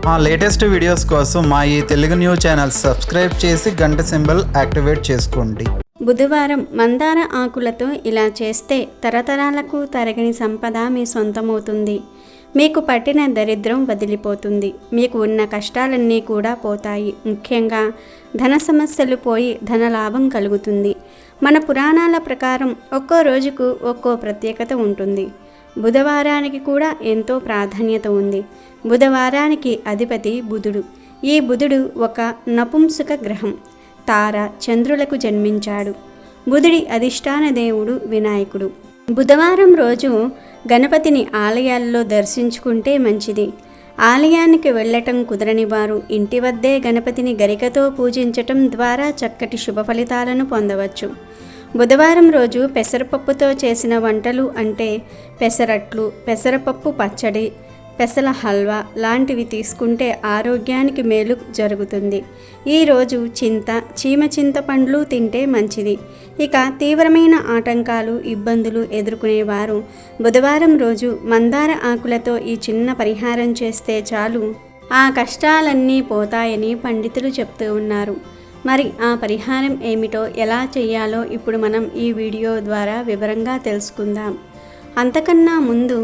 మా latest videos కోసం మా ఈ తెలుగు న్యూస్ ఛానల్ సబ్స్క్రైబ్ చేసి గంట సింబల్ యాక్టివేట్ చేసుకోండి. బుధవారం మందార ఆకులతో ఇలా చేస్తే తరతరాలకు తరగని సంపద మీ సొంతమవుతుంది. మీకు పట్టిన దరిద్రం వదిలిపోతుంది. మీకు ఉన్న కష్టాలన్నీ కూడా పోతాయి. ముఖ్యంగా ధన సమస్యలు పోయి ధనలాభం కలుగుతుంది. మన పురాణాల ప్రకారం ఒక్కో రోజుకు ఒక్కో ప్రత్యేకత ఉంటుంది. బుధవారానికి కూడా ఎంతో ప్రాధాన్యత ఉంది. బుధవారానికి అధిపతి బుధుడు. ఈ బుధుడు ఒక నపుంసక గ్రహం. తార చంద్రులకు జన్మించాడు. బుధుడి అధిష్టాన దేవుడు వినాయకుడు. బుధవారం రోజు గణపతిని ఆలయాల్లో దర్శించుకుంటే మంచిది. ఆలయానికి వెళ్ళటం కుదరని వారు ఇంటి వద్దే గణపతిని గరికతో పూజించటం ద్వారా చక్కటి శుభ ఫలితాలను పొందవచ్చు. బుధవారం రోజు పెసరపప్పుతో చేసిన వంటలు అంటే పెసరట్లు, పెసరపప్పు పచ్చడి, పెసల హల్వా లాంటివి తీసుకుంటే ఆరోగ్యానికి మేలు జరుగుతుంది. ఈరోజు చీమచింతపండ్లు తింటే మంచిది. ఇక తీవ్రమైన ఆటంకాలు, ఇబ్బందులు ఎదుర్కొనేవారు బుధవారం రోజు మందార ఆకులతో ఈ చిన్న పరిహారం చేస్తే చాలు, ఆ కష్టాలన్నీ పోతాయని పండితులు చెప్తూ ఉన్నారు. మరి ఆ పరిహారం ఏమిటో, ఎలా చేయాలో ఇప్పుడు మనం ఈ వీడియో ద్వారా వివరంగా తెలుసుకుందాం. అంతకన్నా ముందు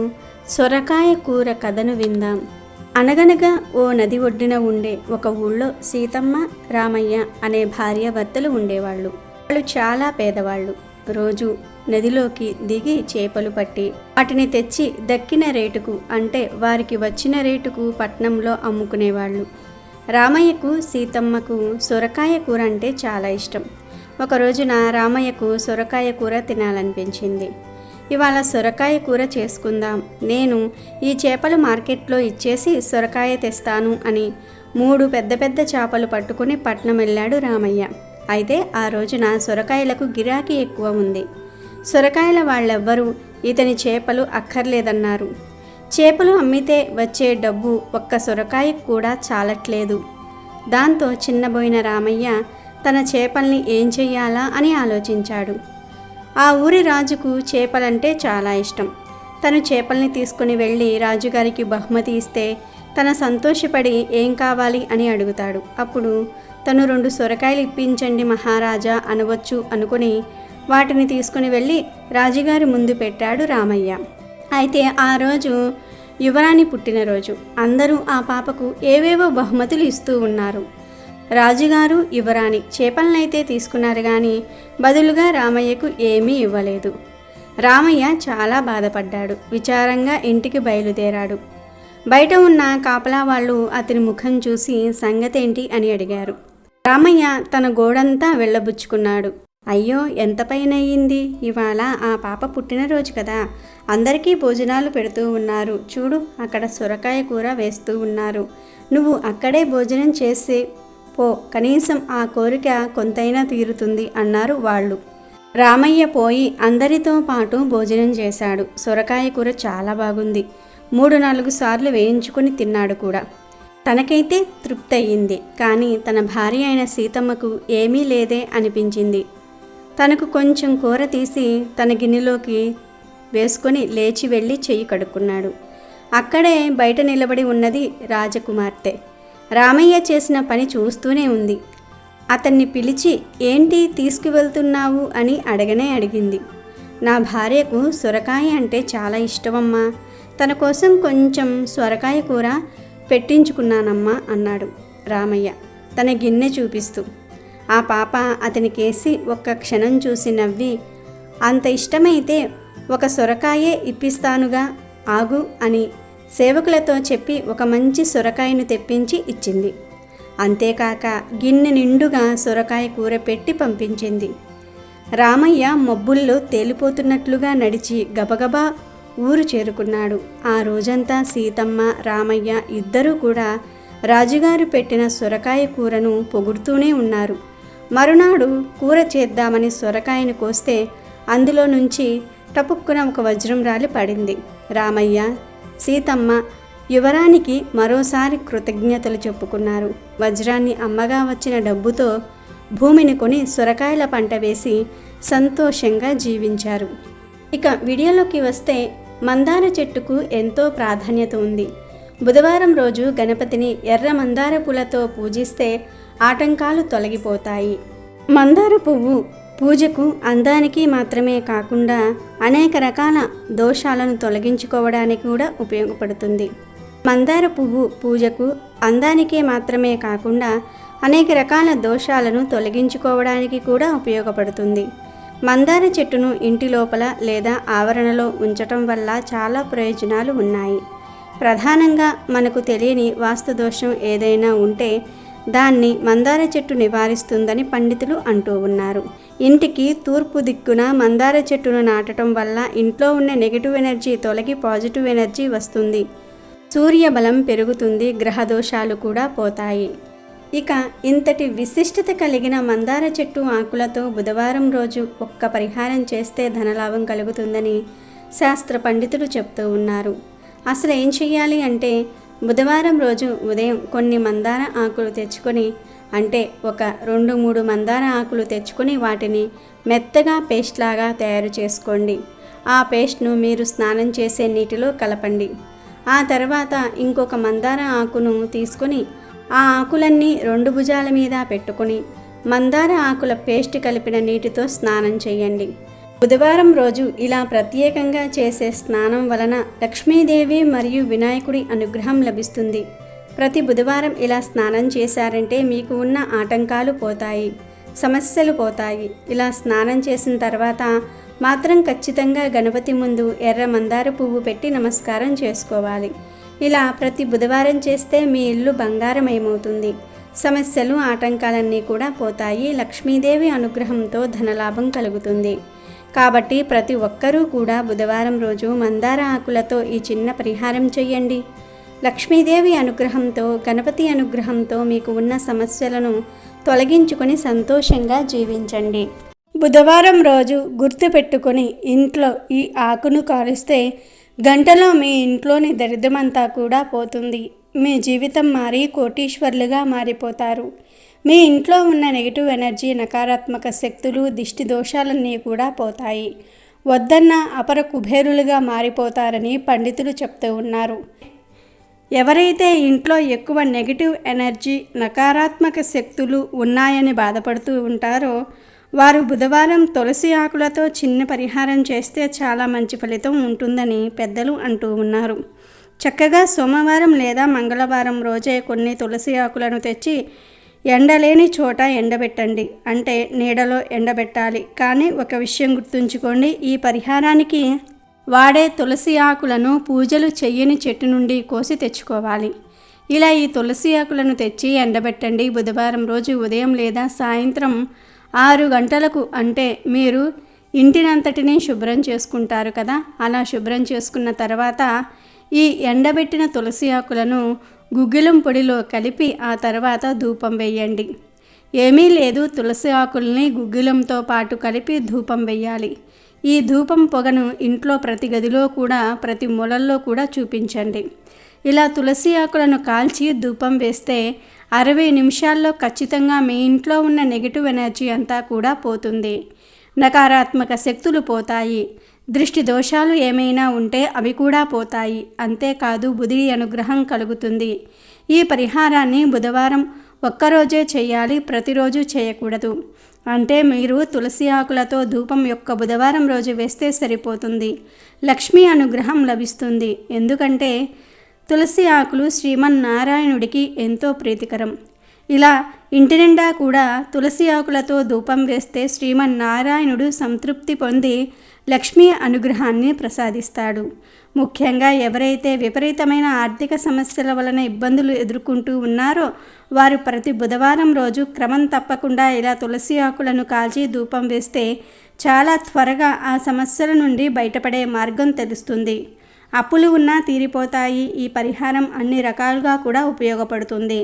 సొరకాయ కూర కథను విందాం. అనగనగా ఓ నది ఒడ్డున ఉండే ఒక ఊళ్ళో సీతమ్మ, రామయ్య అనే భార్యాభర్తలు ఉండేవాళ్ళు. వాళ్ళు చాలా పేదవాళ్ళు. రోజు నదిలోకి దిగి చేపలు పట్టి వాటిని తెచ్చి దక్కిన రేటుకు, అంటే వారికి వచ్చిన రేటుకు పట్నంలో అమ్ముకునేవాళ్ళు. రామయ్యకు, సీతమ్మకు సొరకాయ కూర అంటే చాలా ఇష్టం. ఒక రోజున రామయ్యకు సొరకాయ కూర తినాలనిపించింది. ఇవాళ సొరకాయ కూర చేసుకుందాం, నేను ఈ చేపలు మార్కెట్లో ఇచ్చేసి సొరకాయ తెస్తాను అని 3 పెద్ద పెద్ద చేపలు పట్టుకుని పట్నం వెళ్ళాడు రామయ్య. అయితే ఆ రోజున సొరకాయలకు గిరాకీ ఎక్కువ ఉంది. సొరకాయల వాళ్ళెవ్వరూ ఇతని చేపలు అక్కర్లేదన్నారు. చేపలు అమ్మితే వచ్చే డబ్బు ఒక్క సొరకాయకు కూడా చాలట్లేదు. దాంతో చిన్నబోయిన రామయ్య తన చేపల్ని ఏం చెయ్యాలా అని ఆలోచించాడు. ఆ ఊరి రాజుకు చేపలంటే చాలా ఇష్టం. తను చేపల్ని తీసుకుని వెళ్ళి రాజుగారికి బహుమతి ఇస్తే తన సంతోషపడి ఏం కావాలి అని అడుగుతాడు. అప్పుడు తను 2 సొరకాయలు ఇప్పించండి మహారాజా అనవచ్చు అనుకుని వాటిని తీసుకుని వెళ్ళి రాజుగారి ముందు పెట్టాడు రామయ్య. అయితే ఆ రోజు యువరాణి పుట్టినరోజు. అందరూ ఆ పాపకు ఏవేవో బహుమతులు ఇస్తూ ఉన్నారు. రాజుగారు, యువరాణి చేపలనైతే తీసుకున్నారు కానీ బదులుగా రామయ్యకు ఏమీ ఇవ్వలేదు. రామయ్య చాలా బాధపడ్డాడు. విచారంగా ఇంటికి బయలుదేరాడు. బయట ఉన్న కాపలా వాళ్ళు అతని ముఖం చూసి సంగతేంటి అని అడిగారు. రామయ్య తన గోడంతా వెళ్ళబుచ్చుకున్నాడు. అయ్యో, ఎంత పైన అయ్యింది, ఇవాళ ఆ పాప పుట్టినరోజు కదా, అందరికీ భోజనాలు పెడుతూ ఉన్నారు. చూడు, అక్కడ సొరకాయ కూర వేస్తూ ఉన్నారు. నువ్వు అక్కడే భోజనం చేసి పో, కనీసం ఆ కోరిక కొంతైనా తీరుతుంది అన్నారు వాళ్ళు. రామయ్య పోయి అందరితో పాటు భోజనం చేశాడు. సొరకాయ కూర చాలా బాగుంది. 3-4 సార్లు వేయించుకొని తిన్నాడు కూడా. తనకైతే తృప్తి అయ్యింది. కానీ తన భార్య అయిన సీతమ్మకు ఏమీ లేదే అనిపించింది. తనకు కొంచెం కూర తీసి తన గిన్నెలోకి వేసుకొని లేచి వెళ్ళి చెయ్యి కడుక్కున్నాడు. అక్కడే బయట నిలబడి ఉన్నది రాజకుమార్తె. రామయ్య చేసిన పని చూస్తూనే ఉంది. అతన్ని పిలిచి ఏంటి తీసుకువెళ్తున్నావు అని అడిగింది. నా భార్యకు సొరకాయ అంటే చాలా ఇష్టమమ్మా, తన కోసం కొంచెం సొరకాయ కూర పెట్టించుకున్నానమ్మా అన్నాడు రామయ్య తన గిన్నె చూపిస్తూ. ఆ పాప అతనికేసి ఒక్క క్షణం చూసి నవ్వి, అంత ఇష్టమైతే ఒక సొరకాయే ఇప్పిస్తానుగా, ఆగు అని సేవకులతో చెప్పి ఒక మంచి సొరకాయను తెప్పించి ఇచ్చింది. అంతేకాక గిన్నె నిండుగా సొరకాయ కూర పెట్టి పంపించింది. రామయ్య మబ్బుల్లో తేలిపోతున్నట్లుగా నడిచి గబగబా ఊరు చేరుకున్నాడు. ఆ రోజంతా సీతమ్మ, రామయ్య ఇద్దరూ కూడా రాజుగారు పెట్టిన సొరకాయ కూరను పొగుడుతూనే ఉన్నారు. మరునాడు కూర చేద్దామని సొరకాయను కోస్తే అందులో నుంచి టపుక్కున ఒక వజ్రం రాలి పడింది. రామయ్య, సీతమ్మ యువరానికి మరోసారి కృతజ్ఞతలు చెప్పుకున్నారు. వజ్రాన్ని అమ్మగా వచ్చిన డబ్బుతో భూమిని కొని సొరకాయల పంట వేసి సంతోషంగా జీవించారు. ఇక వీడియోలోకి వస్తే మందార చెట్టుకు ఎంతో ప్రాధాన్యత ఉంది. బుధవారం రోజు గణపతిని ఎర్ర మందార పూలతో పూజిస్తే ఆటంకాలు తొలగిపోతాయి. మందార పువ్వు పూజకు అందానికి మాత్రమే కాకుండా అనేక రకాల దోషాలను తొలగించుకోవడానికి కూడా ఉపయోగపడుతుంది. మందార పువ్వు పూజకు అందానికే మాత్రమే కాకుండా అనేక రకాల దోషాలను తొలగించుకోవడానికి కూడా ఉపయోగపడుతుంది. మందార చెట్టును ఇంటి లోపల లేదా ఆవరణలో ఉంచటం వల్ల చాలా ప్రయోజనాలు ఉన్నాయి. ప్రధానంగా మనకు తెలియని వాస్తు దోషం ఏదైనా ఉంటే దాన్ని మందార చెట్టు నివారిస్తుందని పండితులు అంటూ ఉన్నారు. ఇంటికి తూర్పు దిక్కున మందార చెట్టును నాటడం వల్ల ఇంట్లో ఉన్న నెగిటివ్ ఎనర్జీ తొలగి పాజిటివ్ ఎనర్జీ వస్తుంది. సూర్య బలం పెరుగుతుంది, గ్రహ దోషాలు కూడా పోతాయి. ఇక ఇంతటి విశిష్టత కలిగిన మందార చెట్టు ఆకులతో బుధవారం రోజు ఒక్క పరిహారం చేస్తే ధనలాభం కలుగుతుందని శాస్త్ర పండితులు చెప్తూ ఉన్నారు. అసలు ఏం చెయ్యాలి అంటే బుధవారం రోజు ఉదయం కొన్ని మందార ఆకులు తెచ్చుకొని, అంటే ఒక 2-3 మందార ఆకులు తెచ్చుకొని వాటిని మెత్తగా పేస్ట్ లాగా తయారు చేసుకోండి. ఆ పేస్ట్ను మీరు స్నానం చేసే నీటిలో కలపండి. ఆ తర్వాత ఇంకొక మందార ఆకును తీసుకొని ఆ ఆకులన్నీ 2 భుజాల మీద పెట్టుకొని మందార ఆకుల పేస్ట్ కలిపిన నీటితో స్నానం చేయండి. బుధవారం రోజు ఇలా ప్రత్యేకంగా చేసే స్నానం వలన లక్ష్మీదేవి మరియు వినాయకుడి అనుగ్రహం లభిస్తుంది. ప్రతి బుధవారం ఇలా స్నానం చేశారంటే మీకు ఉన్న ఆటంకాలు పోతాయి, సమస్యలు పోతాయి. ఇలా స్నానం చేసిన తర్వాత మాత్రం ఖచ్చితంగా గణపతి ముందు ఎర్ర మందార పువ్వు పెట్టి నమస్కారం చేసుకోవాలి. ఇలా ప్రతి బుధవారం చేస్తే మీ ఇల్లు బంగారమయమవుతుంది. సమస్యలు ఆటంకాలన్నీ కూడా పోతాయి. లక్ష్మీదేవి అనుగ్రహంతో ధనలాభం కలుగుతుంది. కాబట్టి ప్రతి ఒక్కరూ కూడా బుధవారం రోజు మందార ఆకులతో ఈ చిన్న పరిహారం చేయండి. లక్ష్మీదేవి అనుగ్రహంతో, గణపతి అనుగ్రహంతో మీకు ఉన్న సమస్యలను తొలగించుకొని సంతోషంగా జీవించండి. బుధవారం రోజు గుర్తుపెట్టుకొని ఇంట్లో ఈ ఆకును కాలుస్తే గంటలో మీ ఇంట్లోని దరిద్రమంతా కూడా పోతుంది. మీ జీవితం మారి కోటీశ్వర్లుగా మారిపోతారు. మీ ఇంట్లో ఉన్న నెగిటివ్ ఎనర్జీ, నకారాత్మక శక్తులు, దిష్టి దోషాలన్నీ కూడా పోతాయి. వద్దన్న అపర కుబేరులుగా మారిపోతారని పండితులు చెప్తూ ఉన్నారు. ఎవరైతే ఇంట్లో ఎక్కువ నెగిటివ్ ఎనర్జీ, నకారాత్మక శక్తులు ఉన్నాయని బాధపడుతూ ఉంటారో వారు బుధవారం తులసి ఆకులతో చిన్న పరిహారం చేస్తే చాలా మంచి ఫలితం ఉంటుందని పెద్దలు అంటూ ఉన్నారు. చక్కగా సోమవారం లేదా మంగళవారం రోజే కొన్ని తులసి ఆకులను తెచ్చి ఎండలేని చోట ఎండబెట్టండి. అంటే నీడలో ఎండబెట్టాలి. కానీ ఒక విషయం గుర్తుంచుకోండి, ఈ పరిహారానికి వాడే తులసి ఆకులను పూజలు చెయ్యని చెట్టు నుండి కోసి తెచ్చుకోవాలి. ఇలా ఈ తులసి ఆకులను తెచ్చి ఎండబెట్టండి. బుధవారం రోజు ఉదయం లేదా సాయంత్రం 6 గంటలకు, అంటే మీరు ఇంటినంతటినీ శుభ్రం చేసుకుంటారు కదా, అలా శుభ్రం చేసుకున్న తర్వాత ఈ ఎండబెట్టిన తులసి ఆకులను గుగ్గిలం పొడిలో కలిపి ఆ తర్వాత ధూపం వేయండి. ఏమీ లేదు, తులసి ఆకుల్ని గుగ్గిలంతో పాటు కలిపి ధూపం వేయాలి. ఈ ధూపం పొగను ఇంట్లో ప్రతి గదిలో కూడా, ప్రతి మూలల్లో కూడా చూపించండి. ఇలా తులసి ఆకులను కాల్చి ధూపం వేస్తే 60 నిమిషాల్లో ఖచ్చితంగా మీ ఇంట్లో ఉన్న నెగిటివ్ ఎనర్జీ అంతా కూడా పోతుంది. నకారాత్మక శక్తులు పోతాయి. దృష్టి దోషాలు ఏమైనా ఉంటే అవి కూడా పోతాయి. అంతేకాదు బుధుడి అనుగ్రహం కలుగుతుంది. ఈ పరిహారాన్ని బుధవారం ఒక్కరోజే చేయాలి, ప్రతిరోజు చేయకూడదు. అంటే మీరు తులసి ఆకులతో ధూపం యొక్క బుధవారం రోజు వేస్తే సరిపోతుంది. లక్ష్మీ అనుగ్రహం లభిస్తుంది. ఎందుకంటే తులసి ఆకులు శ్రీమన్నారాయణుడికి ఎంతో ప్రీతికరం. ఇలా ఇంటి నిండా కూడా తులసి ఆకులతో ధూపం వేస్తే శ్రీమన్నారాయణుడు సంతృప్తి పొంది లక్ష్మీ అనుగ్రహాన్ని ప్రసాదిస్తాడు. ముఖ్యంగా ఎవరైతే విపరీతమైన ఆర్థిక సమస్యల వలన ఇబ్బందులు ఎదుర్కొంటూ ఉన్నారో వారు ప్రతి బుధవారం రోజు క్రమం తప్పకుండా ఇలా తులసి ఆకులను కాల్చి ధూపం వేస్తే చాలా త్వరగా ఆ సమస్యల నుండి బయటపడే మార్గం తెలుస్తుంది. అప్పులు ఉన్నా తీరిపోతాయి. ఈ పరిహారం అన్ని రకాలుగా కూడా ఉపయోగపడుతుంది.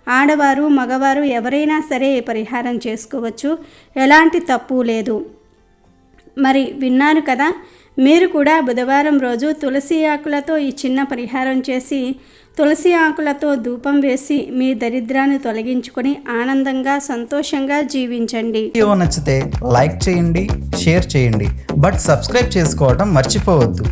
ఆడవారు, మగవారు ఎవరైనా సరే ఈ పరిహారం చేసుకోవచ్చు. ఎలాంటి తప్పు లేదు. మరి విన్నారు కదా, మీరు కూడా బుధవారం రోజు తులసి ఆకులతో ఈ చిన్న పరిహారం చేసి తులసి ఆకులతో ధూపం వేసి మీ దరిద్రాన్ని తొలగించుకొని ఆనందంగా, సంతోషంగా జీవించండి. వీడియో నచ్చితే లైక్ చేయండి, షేర్ చేయండి, బట్ సబ్స్క్రైబ్ చేసుకోవడం మర్చిపోవద్దు.